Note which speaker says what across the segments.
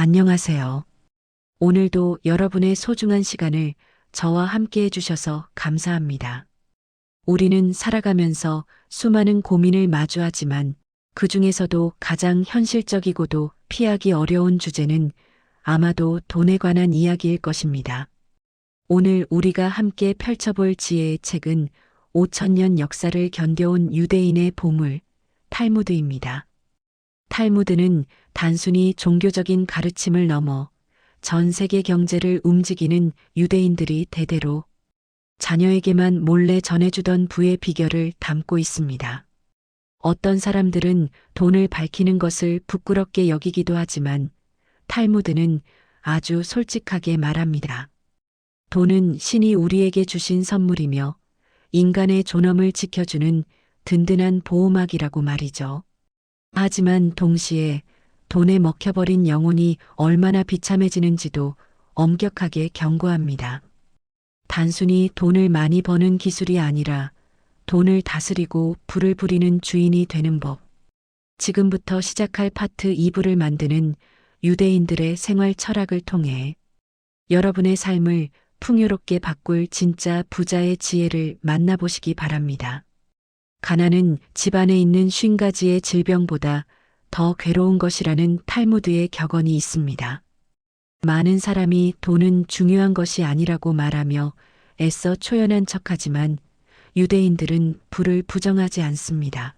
Speaker 1: 안녕하세요. 오늘도 여러분의 소중한 시간을 저와 함께 해주셔서 감사합니다. 우리는 살아가면서 수많은 고민을 마주하지만 그 중에서도 가장 현실적이고도 피하기 어려운 주제는 아마도 돈에 관한 이야기일 것입니다. 오늘 우리가 함께 펼쳐볼 지혜의 책은 5천년 역사를 견뎌온 유대인의 보물, 탈무드입니다. 탈무드는 단순히 종교적인 가르침을 넘어 전 세계 경제를 움직이는 유대인들이 대대로 자녀에게만 몰래 전해주던 부의 비결을 담고 있습니다. 어떤 사람들은 돈을 밝히는 것을 부끄럽게 여기기도 하지만 탈무드는 아주 솔직하게 말합니다. 돈은 신이 우리에게 주신 선물이며 인간의 존엄을 지켜주는 든든한 보호막이라고 말이죠. 하지만 동시에 돈에 먹혀버린 영혼이 얼마나 비참해지는지도 엄격하게 경고합니다. 단순히 돈을 많이 버는 기술이 아니라 돈을 다스리고 불을 부리는 주인이 되는 법. 지금부터 시작할 파트 2부를 만드는 유대인들의 생활 철학을 통해 여러분의 삶을 풍요롭게 바꿀 진짜 부자의 지혜를 만나보시기 바랍니다. 가난은 집안에 있는 50가지의 질병보다 더 괴로운 것이라는 탈무드의 격언이 있습니다. 많은 사람이 돈은 중요한 것이 아니라고 말하며 애써 초연한 척하지만 유대인들은 부를 부정하지 않습니다.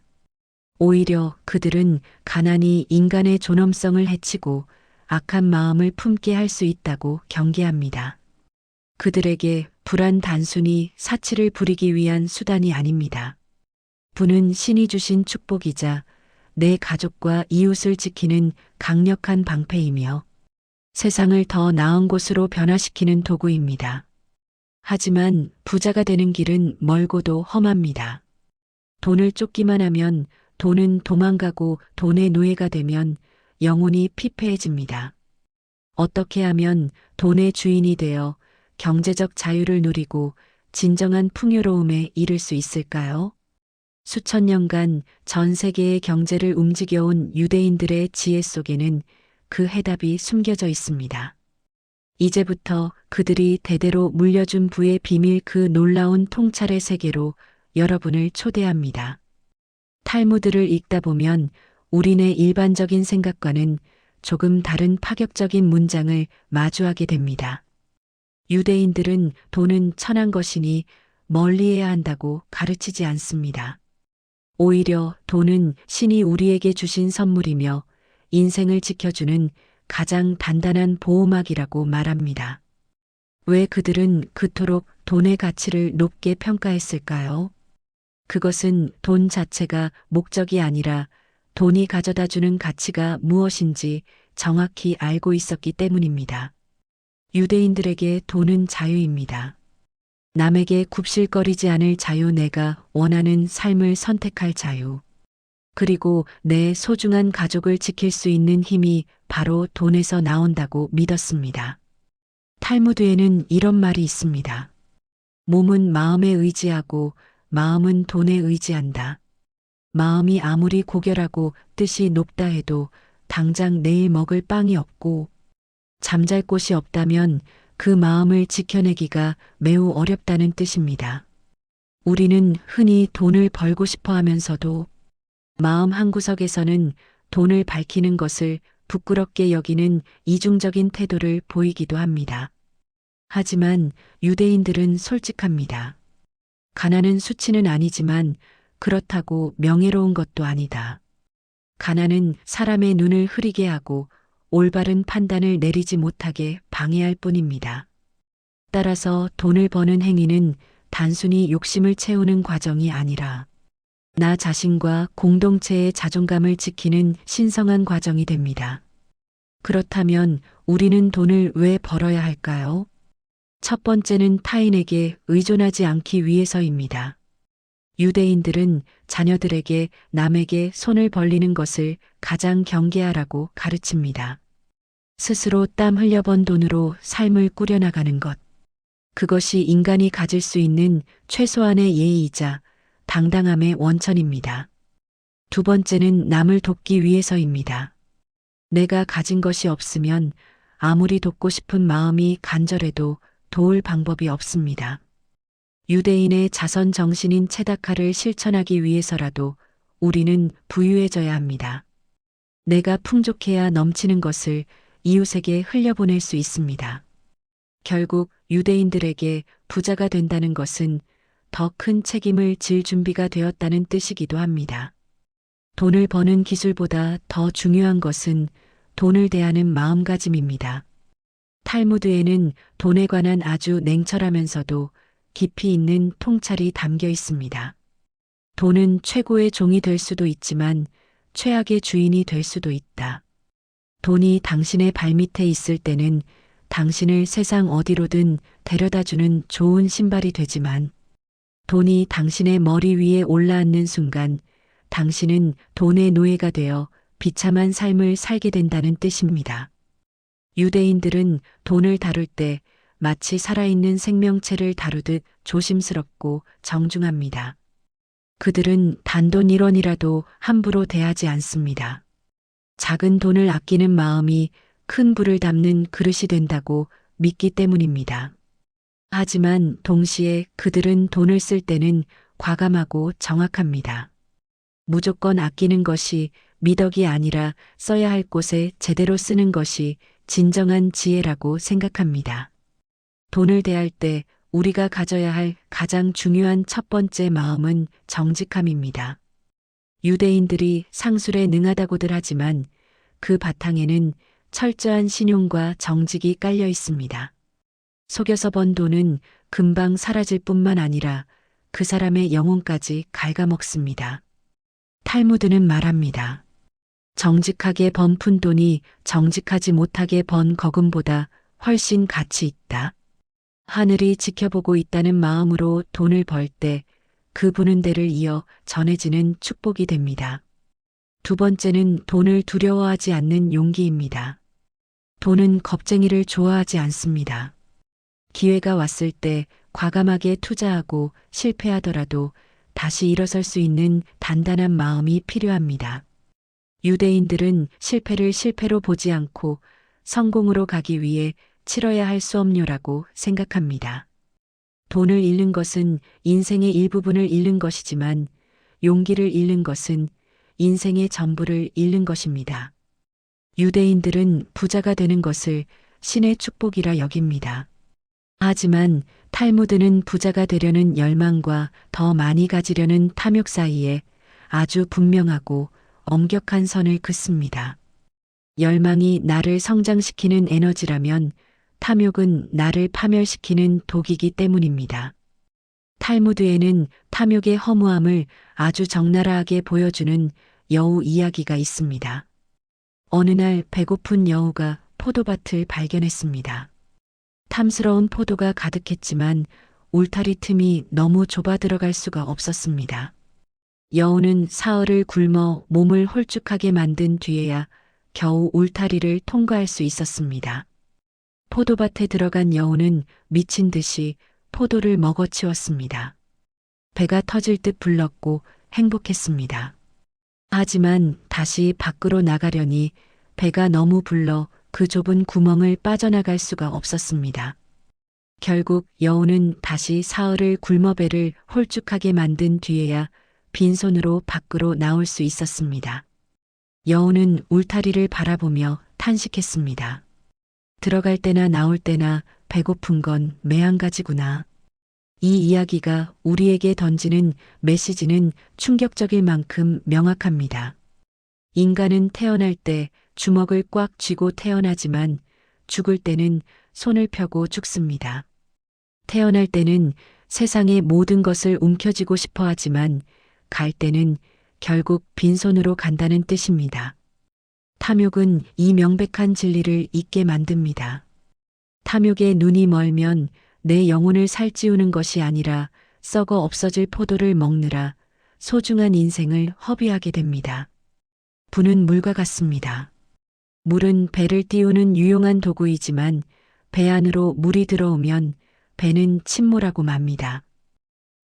Speaker 1: 오히려 그들은 가난이 인간의 존엄성을 해치고 악한 마음을 품게 할 수 있다고 경계합니다. 그들에게 부란 단순히 사치를 부리기 위한 수단이 아닙니다. 부는 신이 주신 축복이자 내 가족과 이웃을 지키는 강력한 방패이며 세상을 더 나은 곳으로 변화시키는 도구입니다. 하지만 부자가 되는 길은 멀고도 험합니다. 돈을 쫓기만 하면 돈은 도망가고 돈의 노예가 되면 영혼이 피폐해집니다. 어떻게 하면 돈의 주인이 되어 경제적 자유를 누리고 진정한 풍요로움에 이를 수 있을까요? 수천 년간 전 세계의 경제를 움직여온 유대인들의 지혜 속에는 그 해답이 숨겨져 있습니다. 이제부터 그들이 대대로 물려준 부의 비밀, 그 놀라운 통찰의 세계로 여러분을 초대합니다. 탈무드를 읽다 보면 우리네 일반적인 생각과는 조금 다른 파격적인 문장을 마주하게 됩니다. 유대인들은 돈은 천한 것이니 멀리해야 한다고 가르치지 않습니다. 오히려 돈은 신이 우리에게 주신 선물이며 인생을 지켜주는 가장 단단한 보호막이라고 말합니다. 왜 그들은 그토록 돈의 가치를 높게 평가했을까요? 그것은 돈 자체가 목적이 아니라 돈이 가져다 주는 가치가 무엇인지 정확히 알고 있었기 때문입니다. 유대인들에게 돈은 자유입니다. 남에게 굽실거리지 않을 자유, 내가 원하는 삶을 선택할 자유. 그리고 내 소중한 가족을 지킬 수 있는 힘이 바로 돈에서 나온다고 믿었습니다. 탈무드에는 이런 말이 있습니다. 몸은 마음에 의지하고 마음은 돈에 의지한다. 마음이 아무리 고결하고 뜻이 높다 해도 당장 내일 먹을 빵이 없고 잠잘 곳이 없다면 그 마음을 지켜내기가 매우 어렵다는 뜻입니다. 우리는 흔히 돈을 벌고 싶어 하면서도 마음 한구석에서는 돈을 밝히는 것을 부끄럽게 여기는 이중적인 태도를 보이기도 합니다. 하지만 유대인들은 솔직합니다. 가난은 수치는 아니지만 그렇다고 명예로운 것도 아니다. 가난은 사람의 눈을 흐리게 하고 올바른 판단을 내리지 못하게 방해할 뿐입니다. 따라서 돈을 버는 행위는 단순히 욕심을 채우는 과정이 아니라 나 자신과 공동체의 자존감을 지키는 신성한 과정이 됩니다. 그렇다면 우리는 돈을 왜 벌어야 할까요? 첫 번째는 타인에게 의존하지 않기 위해서입니다. 유대인들은 자녀들에게 남에게 손을 벌리는 것을 가장 경계하라고 가르칩니다. 스스로 땀 흘려 번 돈으로 삶을 꾸려나가는 것. 그것이 인간이 가질 수 있는 최소한의 예의이자 당당함의 원천입니다. 두 번째는 남을 돕기 위해서입니다. 내가 가진 것이 없으면 아무리 돕고 싶은 마음이 간절해도 도울 방법이 없습니다. 유대인의 자선 정신인 체다카를 실천하기 위해서라도 우리는 부유해져야 합니다. 내가 풍족해야 넘치는 것을 이웃에게 흘려보낼 수 있습니다. 결국 유대인들에게 부자가 된다는 것은 더 큰 책임을 질 준비가 되었다는 뜻이기도 합니다. 돈을 버는 기술보다 더 중요한 것은 돈을 대하는 마음가짐입니다. 탈무드에는 돈에 관한 아주 냉철하면서도 깊이 있는 통찰이 담겨 있습니다. 돈은 최고의 종이 될 수도 있지만 최악의 주인이 될 수도 있다. 돈이 당신의 발밑에 있을 때는 당신을 세상 어디로든 데려다주는 좋은 신발이 되지만 돈이 당신의 머리 위에 올라앉는 순간 당신은 돈의 노예가 되어 비참한 삶을 살게 된다는 뜻입니다. 유대인들은 돈을 다룰 때 마치 살아있는 생명체를 다루듯 조심스럽고 정중합니다. 그들은 단돈 1원이라도 함부로 대하지 않습니다. 작은 돈을 아끼는 마음이 큰 부를 담는 그릇이 된다고 믿기 때문입니다. 하지만 동시에 그들은 돈을 쓸 때는 과감하고 정확합니다. 무조건 아끼는 것이 미덕이 아니라 써야 할 곳에 제대로 쓰는 것이 진정한 지혜라고 생각합니다. 돈을 대할 때 우리가 가져야 할 가장 중요한 첫 번째 마음은 정직함입니다. 유대인들이 상술에 능하다고들 하지만 그 바탕에는 철저한 신용과 정직이 깔려 있습니다. 속여서 번 돈은 금방 사라질 뿐만 아니라 그 사람의 영혼까지 갉아먹습니다. 탈무드는 말합니다. 정직하게 번 푼돈이 정직하지 못하게 번 거금보다 훨씬 가치 있다. 하늘이 지켜보고 있다는 마음으로 돈을 벌 때 그 부는 대를 이어 전해지는 축복이 됩니다. 두 번째는 돈을 두려워하지 않는 용기입니다. 돈은 겁쟁이를 좋아하지 않습니다. 기회가 왔을 때 과감하게 투자하고 실패하더라도 다시 일어설 수 있는 단단한 마음이 필요합니다. 유대인들은 실패를 실패로 보지 않고 성공으로 가기 위해 치러야 할 수업료라고 생각합니다. 돈을 잃는 것은 인생의 일부분을 잃는 것이지만 용기를 잃는 것은 인생의 전부를 잃는 것입니다. 유대인들은 부자가 되는 것을 신의 축복이라 여깁니다. 하지만 탈무드는 부자가 되려는 열망과 더 많이 가지려는 탐욕 사이에 아주 분명하고 엄격한 선을 긋습니다. 열망이 나를 성장시키는 에너지라면 탐욕은 나를 파멸시키는 독이기 때문입니다. 탈무드에는 탐욕의 허무함을 아주 적나라하게 보여주는 여우 이야기가 있습니다. 어느 날 배고픈 여우가 포도밭을 발견했습니다. 탐스러운 포도가 가득했지만 울타리 틈이 너무 좁아 들어갈 수가 없었습니다. 여우는 사흘을 굶어 몸을 홀쭉하게 만든 뒤에야 겨우 울타리를 통과할 수 있었습니다. 포도밭에 들어간 여우는 미친 듯이 포도를 먹어치웠습니다. 배가 터질 듯 불렀고 행복했습니다. 하지만 다시 밖으로 나가려니 배가 너무 불러 그 좁은 구멍을 빠져나갈 수가 없었습니다. 결국 여우는 다시 사흘을 굶어 배를 홀쭉하게 만든 뒤에야 빈손으로 밖으로 나올 수 있었습니다. 여우는 울타리를 바라보며 탄식했습니다. 들어갈 때나 나올 때나 배고픈 건 매한가지구나. 이 이야기가 우리에게 던지는 메시지는 충격적일 만큼 명확합니다. 인간은 태어날 때 주먹을 꽉 쥐고 태어나지만 죽을 때는 손을 펴고 죽습니다. 태어날 때는 세상의 모든 것을 움켜쥐고 싶어 하지만 갈 때는 결국 빈손으로 간다는 뜻입니다. 탐욕은 이 명백한 진리를 잊게 만듭니다. 탐욕에 눈이 멀면 내 영혼을 살찌우는 것이 아니라 썩어 없어질 포도를 먹느라 소중한 인생을 허비하게 됩니다. 부는 물과 같습니다. 물은 배를 띄우는 유용한 도구이지만 배 안으로 물이 들어오면 배는 침몰하고 맙니다.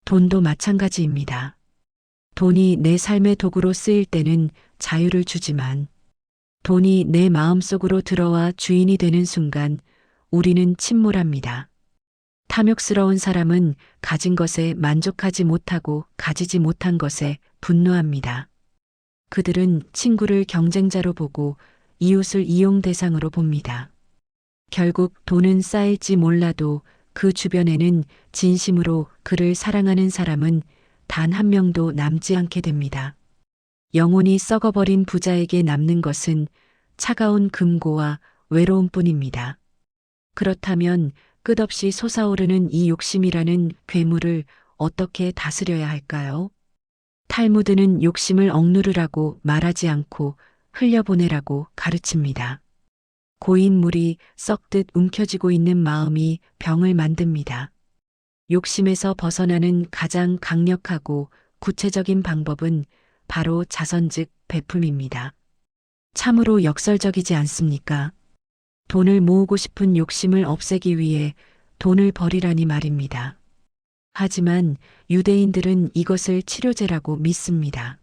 Speaker 1: 돈도 마찬가지입니다. 돈이 내 삶의 도구로 쓰일 때는 자유를 주지만 돈이 내 마음속으로 들어와 주인이 되는 순간 우리는 침몰합니다. 탐욕스러운 사람은 가진 것에 만족하지 못하고 가지지 못한 것에 분노합니다. 그들은 친구를 경쟁자로 보고 이웃을 이용 대상으로 봅니다. 결국 돈은 쌓일지 몰라도 그 주변에는 진심으로 그를 사랑하는 사람은 단 한 명도 남지 않게 됩니다. 영혼이 썩어버린 부자에게 남는 것은 차가운 금고와 외로움뿐입니다. 그렇다면 끝없이 솟아오르는 이 욕심이라는 괴물을 어떻게 다스려야 할까요? 탈무드는 욕심을 억누르라고 말하지 않고 흘려보내라고 가르칩니다. 고인 물이 썩듯 움켜쥐고 있는 마음이 병을 만듭니다. 욕심에서 벗어나는 가장 강력하고 구체적인 방법은 바로 자선 즉 베품입니다. 참으로 역설적이지 않습니까? 돈을 모으고 싶은 욕심을 없애기 위해 돈을 버리라니 말입니다. 하지만 유대인들은 이것을 치료제라고 믿습니다.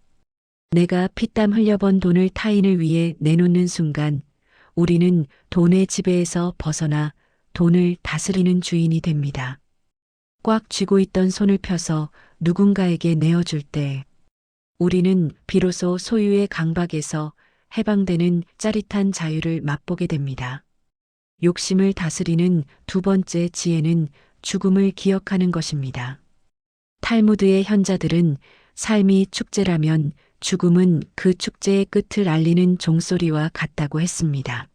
Speaker 1: 내가 피땀 흘려번 돈을 타인을 위해 내놓는 순간 우리는 돈의 지배에서 벗어나 돈을 다스리는 주인이 됩니다. 꽉 쥐고 있던 손을 펴서 누군가에게 내어줄 때 우리는 비로소 소유의 강박에서 해방되는 짜릿한 자유를 맛보게 됩니다. 욕심을 다스리는 두 번째 지혜는 죽음을 기억하는 것입니다. 탈무드의 현자들은 삶이 축제라면 죽음은 그 축제의 끝을 알리는 종소리와 같다고 했습니다.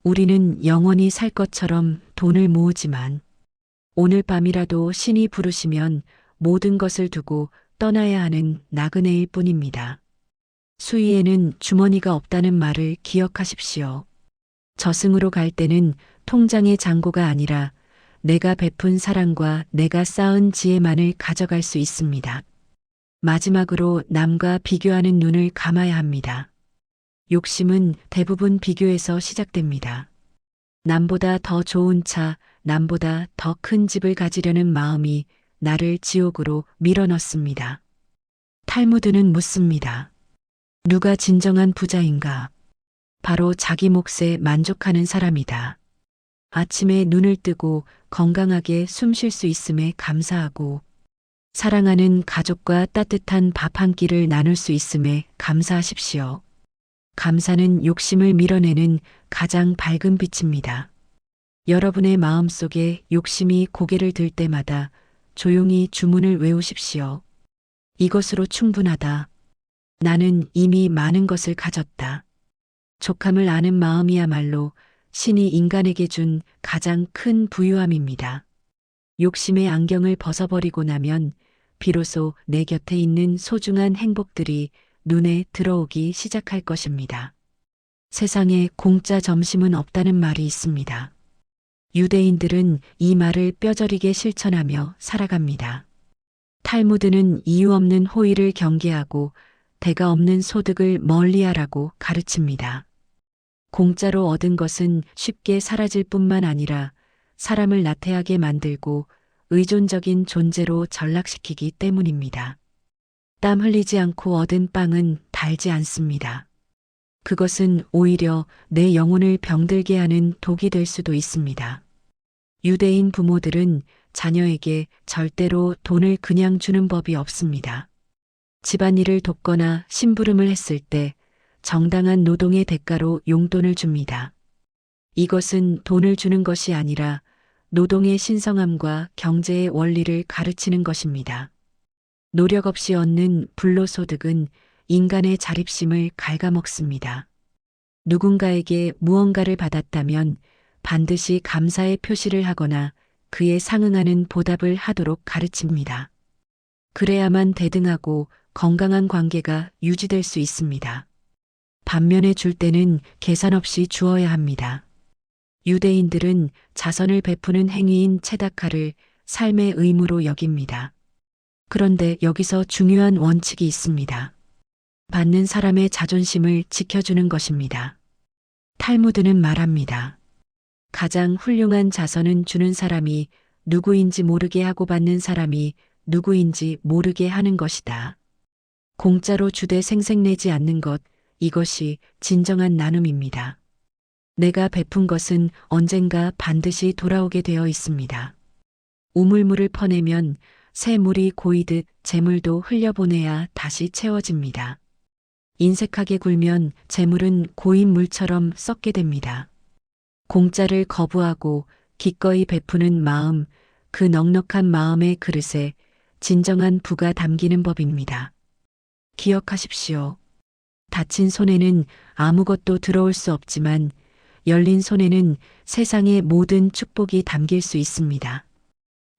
Speaker 1: 우리는 영원히 살 것처럼 돈을 모으지만 오늘 밤이라도 신이 부르시면 모든 것을 두고 떠나야 하는 나그네일 뿐입니다. 수위에는 주머니가 없다는 말을 기억하십시오. 저승으로 갈 때는 통장의 잔고가 아니라 내가 베푼 사랑과 내가 쌓은 지혜만을 가져갈 수 있습니다. 마지막으로 남과 비교하는 눈을 감아야 합니다. 욕심은 대부분 비교에서 시작됩니다. 남보다 더 좋은 차, 남보다 더 큰 집을 가지려는 마음이 나를 지옥으로 밀어넣습니다. 탈무드는 묻습니다. 누가 진정한 부자인가? 바로 자기 몫에 만족하는 사람이다. 아침에 눈을 뜨고 건강하게 숨 쉴 수 있음에 감사하고 사랑하는 가족과 따뜻한 밥 한 끼를 나눌 수 있음에 감사하십시오. 감사는 욕심을 밀어내는 가장 밝은 빛입니다. 여러분의 마음속에 욕심이 고개를 들 때마다 조용히 주문을 외우십시오. 이것으로 충분하다. 나는 이미 많은 것을 가졌다. 족함을 아는 마음이야말로 신이 인간에게 준 가장 큰 부유함입니다. 욕심의 안경을 벗어버리고 나면 비로소 내 곁에 있는 소중한 행복들이 눈에 들어오기 시작할 것입니다. 세상에 공짜 점심은 없다는 말이 있습니다. 유대인들은 이 말을 뼈저리게 실천하며 살아갑니다. 탈무드는 이유 없는 호의를 경계하고 대가 없는 소득을 멀리하라고 가르칩니다. 공짜로 얻은 것은 쉽게 사라질 뿐만 아니라 사람을 나태하게 만들고 의존적인 존재로 전락시키기 때문입니다. 땀 흘리지 않고 얻은 빵은 달지 않습니다. 그것은 오히려 내 영혼을 병들게 하는 독이 될 수도 있습니다. 유대인 부모들은 자녀에게 절대로 돈을 그냥 주는 법이 없습니다. 집안일을 돕거나 심부름을 했을 때 정당한 노동의 대가로 용돈을 줍니다. 이것은 돈을 주는 것이 아니라 노동의 신성함과 경제의 원리를 가르치는 것입니다. 노력 없이 얻는 불로소득은 인간의 자립심을 갉아먹습니다. 누군가에게 무언가를 받았다면 반드시 감사의 표시를 하거나 그에 상응하는 보답을 하도록 가르칩니다. 그래야만 대등하고 건강한 관계가 유지될 수 있습니다. 반면에 줄 때는 계산 없이 주어야 합니다. 유대인들은 자선을 베푸는 행위인 체다카를 삶의 의무로 여깁니다. 그런데 여기서 중요한 원칙이 있습니다. 받는 사람의 자존심을 지켜주는 것입니다. 탈무드는 말합니다. 가장 훌륭한 자선은 주는 사람이 누구인지 모르게 하고 받는 사람이 누구인지 모르게 하는 것이다. 공짜로 주되 생색내지 않는 것, 이것이 진정한 나눔입니다. 내가 베푼 것은 언젠가 반드시 돌아오게 되어 있습니다. 우물물을 퍼내면 새 물이 고이듯 재물도 흘려보내야 다시 채워집니다. 인색하게 굴면 재물은 고인 물처럼 썩게 됩니다. 공짜를 거부하고 기꺼이 베푸는 마음, 그 넉넉한 마음의 그릇에 진정한 부가 담기는 법입니다. 기억하십시오. 닫힌 손에는 아무것도 들어올 수 없지만 열린 손에는 세상의 모든 축복이 담길 수 있습니다.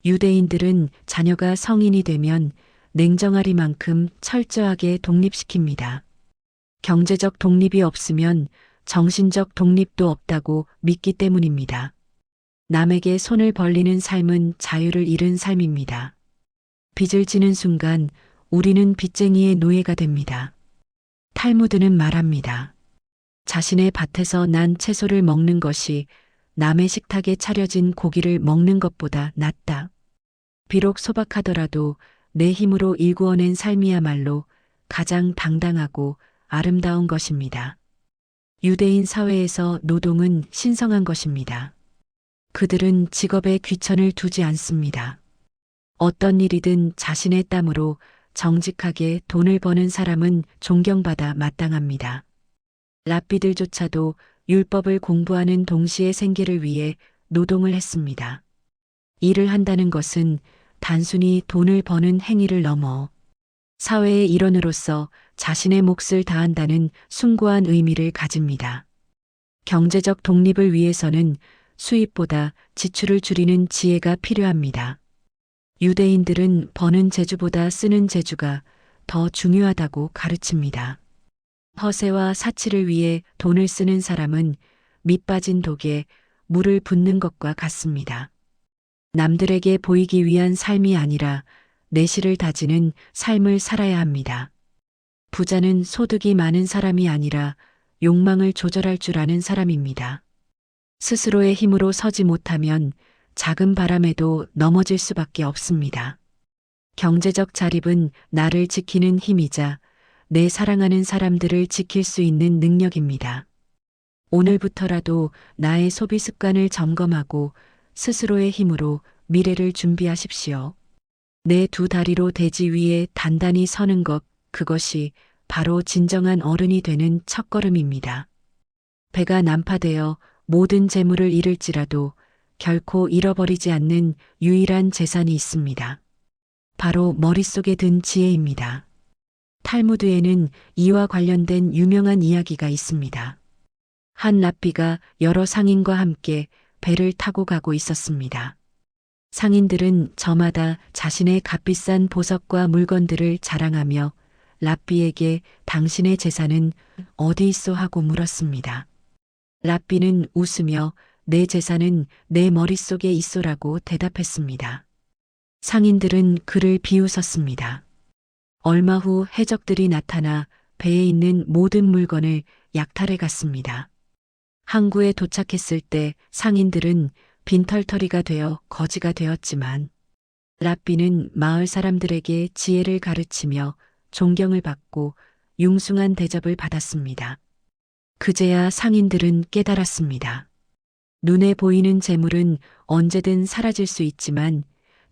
Speaker 1: 유대인들은 자녀가 성인이 되면 냉정하리만큼 철저하게 독립시킵니다. 경제적 독립이 없으면 정신적 독립도 없다고 믿기 때문입니다. 남에게 손을 벌리는 삶은 자유를 잃은 삶입니다. 빚을 지는 순간 우리는 빚쟁이의 노예가 됩니다. 탈무드는 말합니다. 자신의 밭에서 난 채소를 먹는 것이 남의 식탁에 차려진 고기를 먹는 것보다 낫다. 비록 소박하더라도 내 힘으로 일구어낸 삶이야말로 가장 당당하고 아름다운 것입니다. 유대인 사회에서 노동은 신성한 것입니다. 그들은 직업에 귀천을 두지 않습니다. 어떤 일이든 자신의 땀으로 정직하게 돈을 버는 사람은 존경받아 마땅합니다. 랍비들조차도 율법을 공부하는 동시에 생계를 위해 노동을 했습니다. 일을 한다는 것은 단순히 돈을 버는 행위를 넘어 사회의 일원으로서 자신의 몫을 다한다는 숭고한 의미를 가집니다. 경제적 독립을 위해서는 수입보다 지출을 줄이는 지혜가 필요합니다. 유대인들은 버는 재주보다 쓰는 재주가 더 중요하다고 가르칩니다. 허세와 사치를 위해 돈을 쓰는 사람은 밑 빠진 독에 물을 붓는 것과 같습니다. 남들에게 보이기 위한 삶이 아니라 내실을 다지는 삶을 살아야 합니다. 부자는 소득이 많은 사람이 아니라 욕망을 조절할 줄 아는 사람입니다. 스스로의 힘으로 서지 못하면 작은 바람에도 넘어질 수밖에 없습니다. 경제적 자립은 나를 지키는 힘이자 내 사랑하는 사람들을 지킬 수 있는 능력입니다. 오늘부터라도 나의 소비 습관을 점검하고 스스로의 힘으로 미래를 준비하십시오. 내 두 다리로 대지 위에 단단히 서는 것, 그것이 바로 진정한 어른이 되는 첫걸음입니다. 배가 난파되어 모든 재물을 잃을지라도 결코 잃어버리지 않는 유일한 재산이 있습니다. 바로 머릿속에 든 지혜입니다. 탈무드에는 이와 관련된 유명한 이야기가 있습니다. 한 랍비가 여러 상인과 함께 배를 타고 가고 있었습니다. 상인들은 저마다 자신의 값비싼 보석과 물건들을 자랑하며 랍비에게 당신의 재산은 어디 있어 하고 물었습니다. 랍비는 웃으며 내 재산은 내 머릿속에 있소라고 대답했습니다. 상인들은 그를 비웃었습니다. 얼마 후 해적들이 나타나 배에 있는 모든 물건을 약탈해 갔습니다. 항구에 도착했을 때 상인들은 빈털터리가 되어 거지가 되었지만 랍비는 마을 사람들에게 지혜를 가르치며 존경을 받고 융숭한 대접을 받았습니다. 그제야 상인들은 깨달았습니다. 눈에 보이는 재물은 언제든 사라질 수 있지만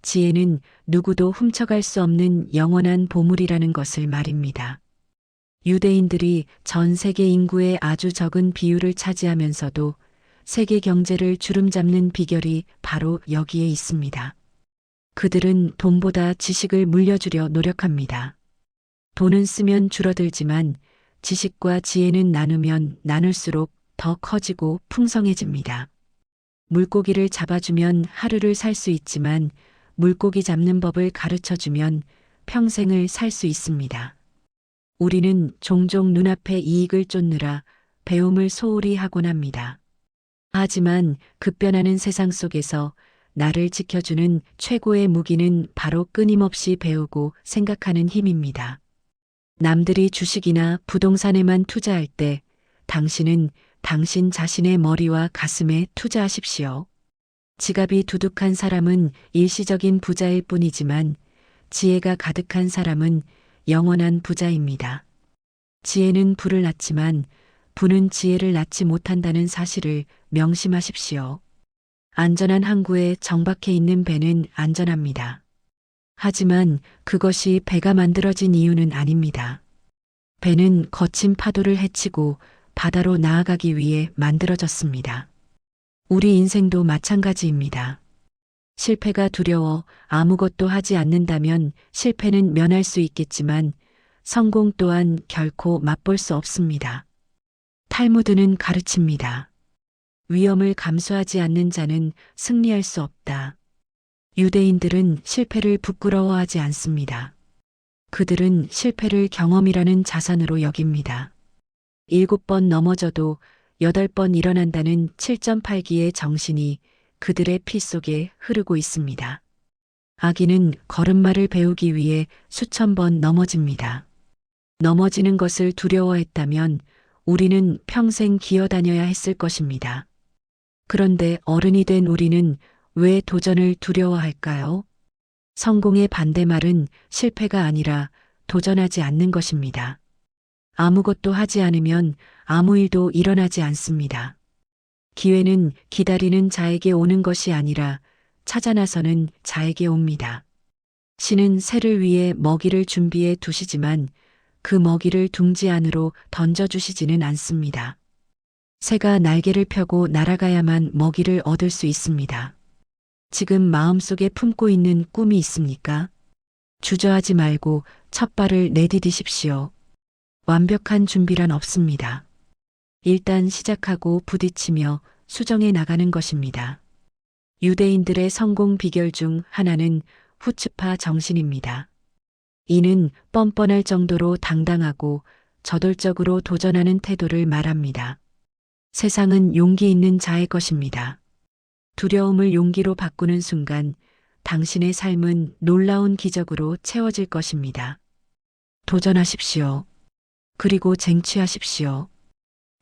Speaker 1: 지혜는 누구도 훔쳐갈 수 없는 영원한 보물이라는 것을 말입니다. 유대인들이 전 세계 인구의 아주 적은 비율을 차지하면서도 세계 경제를 주름잡는 비결이 바로 여기에 있습니다. 그들은 돈보다 지식을 물려주려 노력합니다. 돈은 쓰면 줄어들지만 지식과 지혜는 나누면 나눌수록 더 커지고 풍성해집니다. 물고기를 잡아주면 하루를 살 수 있지만 물고기 잡는 법을 가르쳐주면 평생을 살 수 있습니다. 우리는 종종 눈앞의 이익을 쫓느라 배움을 소홀히 하곤 합니다. 하지만 급변하는 세상 속에서 나를 지켜주는 최고의 무기는 바로 끊임없이 배우고 생각하는 힘입니다. 남들이 주식이나 부동산에만 투자할 때 당신은 당신 자신의 머리와 가슴에 투자하십시오. 지갑이 두둑한 사람은 일시적인 부자일 뿐이지만 지혜가 가득한 사람은 영원한 부자입니다. 지혜는 부를 낳지만 부는 지혜를 낳지 못한다는 사실을 명심하십시오. 안전한 항구에 정박해 있는 배는 안전합니다. 하지만 그것이 배가 만들어진 이유는 아닙니다. 배는 거친 파도를 헤치고 바다로 나아가기 위해 만들어졌습니다. 우리 인생도 마찬가지입니다. 실패가 두려워 아무것도 하지 않는다면 실패는 면할 수 있겠지만 성공 또한 결코 맛볼 수 없습니다. 탈무드는 가르칩니다. 위험을 감수하지 않는 자는 승리할 수 없다. 유대인들은 실패를 부끄러워하지 않습니다. 그들은 실패를 경험이라는 자산으로 여깁니다. 7번 넘어져도 8번 일어난다는 7.8기의 정신이 그들의 피 속에 흐르고 있습니다. 아기는 걸음마를 배우기 위해 수천 번 넘어집니다. 넘어지는 것을 두려워했다면 우리는 평생 기어다녀야 했을 것입니다. 그런데 어른이 된 우리는 왜 도전을 두려워할까요? 성공의 반대말은 실패가 아니라 도전하지 않는 것입니다. 아무것도 하지 않으면 아무 일도 일어나지 않습니다. 기회는 기다리는 자에게 오는 것이 아니라 찾아 나서는 자에게 옵니다. 신은 새를 위해 먹이를 준비해 두시지만 그 먹이를 둥지 안으로 던져주시지는 않습니다. 새가 날개를 펴고 날아가야만 먹이를 얻을 수 있습니다. 지금 마음속에 품고 있는 꿈이 있습니까? 주저하지 말고 첫 발을 내디디십시오. 완벽한 준비란 없습니다. 일단 시작하고 부딪히며 수정해 나가는 것입니다. 유대인들의 성공 비결 중 하나는 후츠파 정신입니다. 이는 뻔뻔할 정도로 당당하고 저돌적으로 도전하는 태도를 말합니다. 세상은 용기 있는 자의 것입니다. 두려움을 용기로 바꾸는 순간 당신의 삶은 놀라운 기적으로 채워질 것입니다. 도전하십시오. 그리고 쟁취하십시오.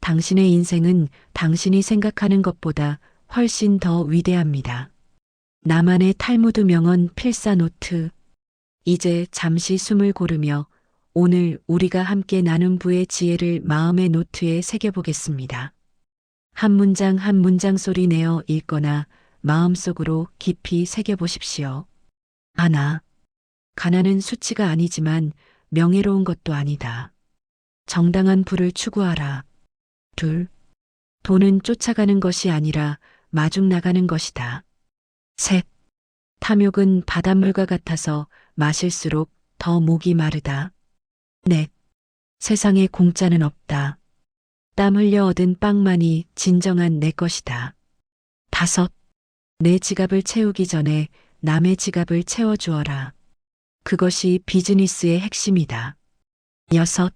Speaker 1: 당신의 인생은 당신이 생각하는 것보다 훨씬 더 위대합니다. 나만의 탈무드 명언 필사 노트. 이제 잠시 숨을 고르며 오늘 우리가 함께 나눈 부의 지혜를 마음의 노트에 새겨보겠습니다. 한 문장 한 문장 소리 내어 읽거나 마음속으로 깊이 새겨보십시오. 하나. 가난은 수치가 아니지만 명예로운 것도 아니다. 정당한 부를 추구하라. 둘. 돈은 쫓아가는 것이 아니라 마중 나가는 것이다. 셋. 탐욕은 바닷물과 같아서 마실수록 더 목이 마르다. 넷. 세상에 공짜는 없다. 땀 흘려 얻은 빵만이 진정한 내 것이다. 다섯. 내 지갑을 채우기 전에 남의 지갑을 채워주어라. 그것이 비즈니스의 핵심이다. 여섯.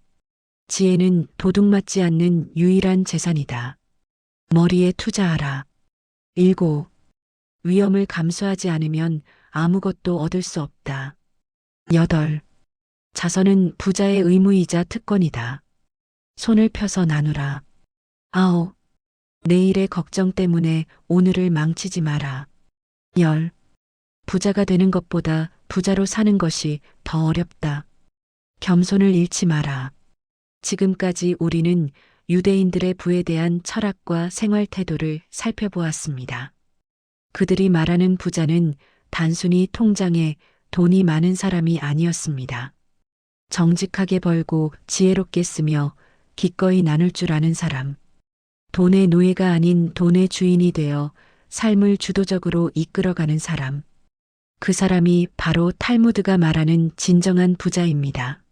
Speaker 1: 지혜는 도둑맞지 않는 유일한 재산이다. 머리에 투자하라. 일곱. 위험을 감수하지 않으면 아무것도 얻을 수 없다. 여덟. 자선은 부자의 의무이자 특권이다. 손을 펴서 나누라. 아홉. 내일의 걱정 때문에 오늘을 망치지 마라. 열. 부자가 되는 것보다 부자로 사는 것이 더 어렵다. 겸손을 잃지 마라. 지금까지 우리는 유대인들의 부에 대한 철학과 생활 태도를 살펴보았습니다. 그들이 말하는 부자는 단순히 통장에 돈이 많은 사람이 아니었습니다. 정직하게 벌고 지혜롭게 쓰며 기꺼이 나눌 줄 아는 사람. 돈의 노예가 아닌 돈의 주인이 되어 삶을 주도적으로 이끌어가는 사람. 그 사람이 바로 탈무드가 말하는 진정한 부자입니다.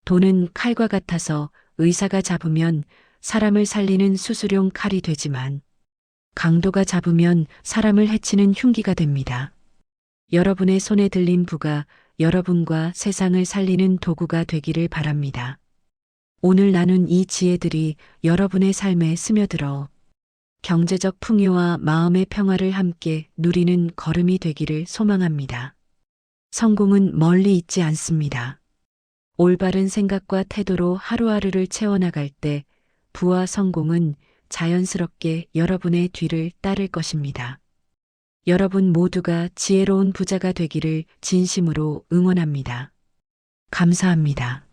Speaker 1: 돈은 칼과 같아서 의사가 잡으면 사람을 살리는 수술용 칼이 되지만 강도가 잡으면 사람을 해치는 흉기가 됩니다. 여러분의 손에 들린 부가 여러분과 세상을 살리는 도구가 되기를 바랍니다. 오늘 나눈 이 지혜들이 여러분의 삶에 스며들어 경제적 풍요와 마음의 평화를 함께 누리는 걸음이 되기를 소망합니다. 성공은 멀리 있지 않습니다. 올바른 생각과 태도로 하루하루를 채워나갈 때 부와 성공은 자연스럽게 여러분의 뒤를 따를 것입니다. 여러분 모두가 지혜로운 부자가 되기를 진심으로 응원합니다. 감사합니다.